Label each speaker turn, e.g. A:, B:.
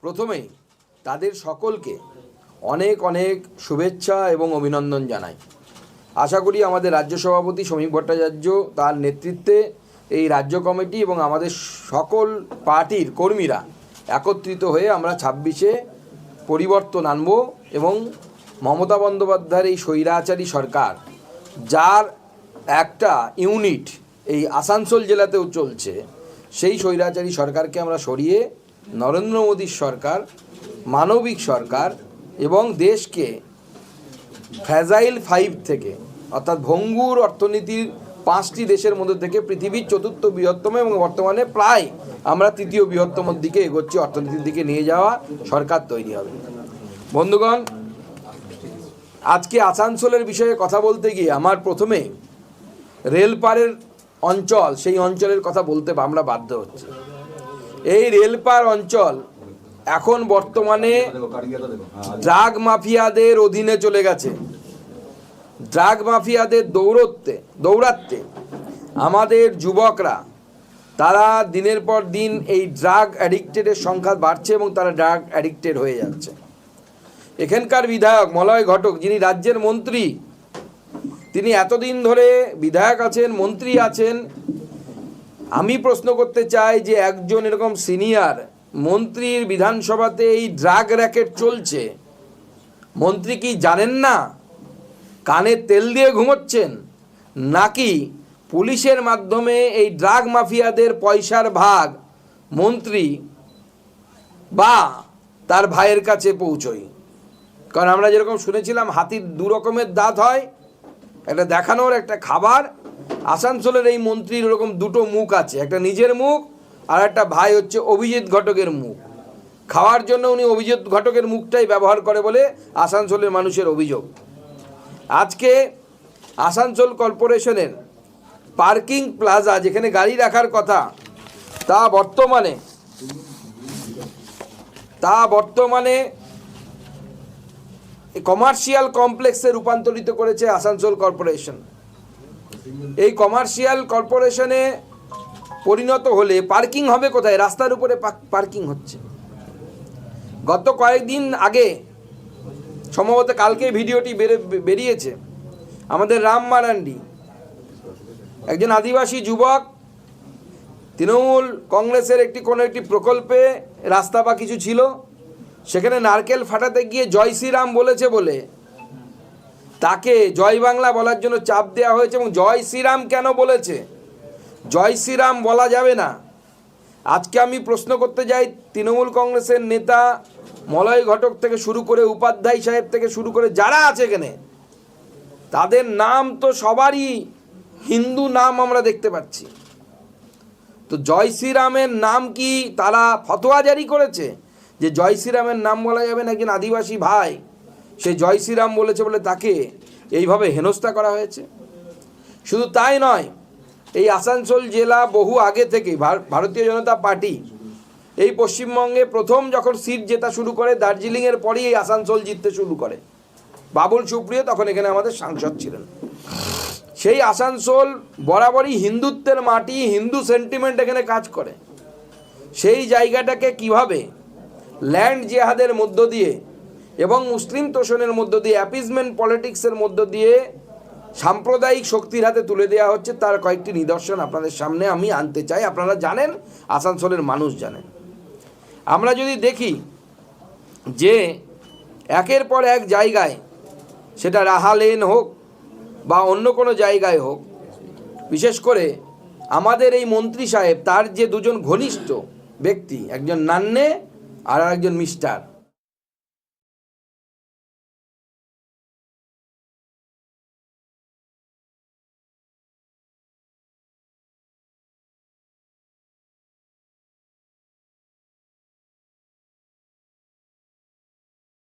A: প্রথমেই তাদের সকলকে অনেক অনেক শুভেচ্ছা এবং অভিনন্দন জানাই। আশা করি আমাদের রাজ্য সভাপতি সমীপ ভট্টাচার্য তার নেতৃত্বে এই রাজ্য কমিটি এবং আমাদের সকল পার্টির কর্মীরা একত্রিত হয়ে আমরা 26-এ পরিবর্তন আনব এবং মমতা বন্দ্যোপাধ্যায়ের এই স্বৈরাচারী সরকার, যার একটা ইউনিট এই আসানসোল জেলাতেও চলছে, সেই স্বৈরাচারী সরকারকে আমরা সরিয়ে নরেন্দ্র মোদীর সরকার, মানবিক সরকার এবং দেশকে ফ্র্যাজাইল 5 থেকে অর্থাৎ ভঙ্গুর অর্থনীতির 5টি দেশের মধ্যে থেকে পৃথিবীর 4র্থ বৃহত্তম এবং বর্তমানে প্রায় আমরা 3য় বৃহত্তমর দিকে এগোচ্ছি, অর্থনীতির দিকে নিয়ে যাওয়া সরকার তৈরি হবে। বন্ধুগণ, আজকে আসানসোলের বিষয়ে কথা বলতে গিয়ে আমার প্রথমে রেলপারের অঞ্চল, সেই অঞ্চলের কথা বলতে আমরা বাধ্য হচ্ছি। এই রেলপার অঞ্চল এখন বর্তমানে ড্রাগ মাফিয়াদের অধীনে চলে গেছে। ড্রাগ মাফিয়াদের দৌড়াতে আমাদের যুবকরা, তারা দিনের পর দিন এই ড্রাগ অ্যাডিক্টেডের সংখ্যা বাড়ছে এবং তারা ড্রাগ অ্যাডিক্টেড হয়ে যাচ্ছে। এখানকার বিধায়ক মলয় ঘটক, যিনি রাজ্যের মন্ত্রী, তিনি এতদিন ধরে বিধায়ক আছেন, মন্ত্রী আছেন। আমি প্রশ্ন করতে চাই যে একজন এরকম সিনিয়র মন্ত্রীর বিধানসভাতে এই ড্রাগ র্যাকেট চলছে, মন্ত্রী কি জানেন না? কানে তেল দিয়ে ঘুমোচ্ছেন নাকি পুলিশের মাধ্যমে এই ড্রাগ মাফিয়াদের পয়সার ভাগ মন্ত্রী বা তার ভাইয়ের কাছে পৌঁছয়? কারণ আমরা যেরকম শুনেছিলাম হাতির 2 রকমের দাঁত হয়, একটা দেখানোর, একটা খাবার। আসানসোলের এই মন্ত্রীর ওরকম 2টো মুখ আছে, একটা নিজের মুখ আর একটা ভাই হচ্ছে অভিজিৎ ঘটকের মুখ। খাওয়ার জন্য উনি অভিজিৎ ঘটকের মুখটাই ব্যবহার করে বলে আসানসোলের মানুষের অভিযোগ। আজকে আসানসোল কর্পোরেশনের পার্কিং প্লাজা, যেখানে গাড়ি রাখার কথা, তা বর্তমানে কমার্শিয়াল কমপ্লেক্সে রূপান্তরিত করেছে আসানসোল কর্পোরেশন। এই কমার্শিয়াল কর্পোরেশনে পরিণত হলে পার্কিং হবে কোথায়? রাস্তার উপরে পার্কিং হচ্ছে। গত কয়েকদিন আগে, সম্ভবত কালকে ভিডিওটি বেরিয়েছে, আমাদের রাম মারান্ডি, একজন আদিবাসী যুবক, তৃণমূল কংগ্রেসের কোনো একটি প্রকল্পে রাস্তা বা কিছু ছিল, সেখানে নারকেল ফাটাতে গিয়ে জয় শ্রীরাম বলেছে বলে তাকে জয় বাংলা বলার জন্য চাপ দেওয়া হয়েছে। এবং জয় শ্রীরাম কেন বলেছে? জয় শ্রীরাম বলা যাবে না। আজকে আমি প্রশ্ন করতে যাই, তৃণমূল কংগ্রেসের নেতা মলয় ঘটক থেকে শুরু করে উপাধ্যায় সাহেব থেকে শুরু করে যারা আছে এখানে, তাদের নাম তো সবারই হিন্দু নাম আমরা দেখতে পাচ্ছি। তো জয় শ্রীরামের নাম কি তারা ফতোয়া জারি করেছে যে জয় শ্রীরামের নাম বলা যাবে না? একজন আদিবাসী ভাই, সে জয় শ্রীরাম বলেছে বলে তাকে এইভাবে হেনস্থা করা হয়েছে। শুধু তাই নয়, এই আসানসোল জেলা বহু আগে থেকে ভারতীয় জনতা পার্টি এই পশ্চিমবঙ্গে প্রথম যখন সিট জেতা শুরু করে, দার্জিলিংয়ের পরেই এই আসানসোল জিততে শুরু করে। বাবুল সুপ্রিয় তখন এখানে আমাদের সাংসদ ছিলেন। সেই আসানসোল বরাবরই হিন্দুত্বের মাটি, হিন্দু সেন্টিমেন্ট এখানে কাজ করে। সেই জায়গাটাকে কিভাবে ল্যান্ড জেহাদের মধ্য দিয়ে এবং মুসলিম তোষণের মধ্য দিয়ে, অ্যাপিজমেন্ট পলিটিক্সের মধ্য দিয়ে সাম্প্রদায়িক শক্তির হাতে তুলে দেওয়া হচ্ছে, তার কয়েকটি নিদর্শন আপনাদের সামনে আমি আনতে চাই। আপনারা জানেন, আসানসোলের মানুষ জানেন। আমরা যদি দেখি যে একের পর এক জায়গায়, সেটা রাহা লেন হোক বা অন্য কোনো জায়গায় হোক, বিশেষ করে আমাদের এই মন্ত্রী সাহেব, তার যে 2জন ঘনিষ্ঠ ব্যক্তি, একজন নান্নে আর একজন মিস্টার,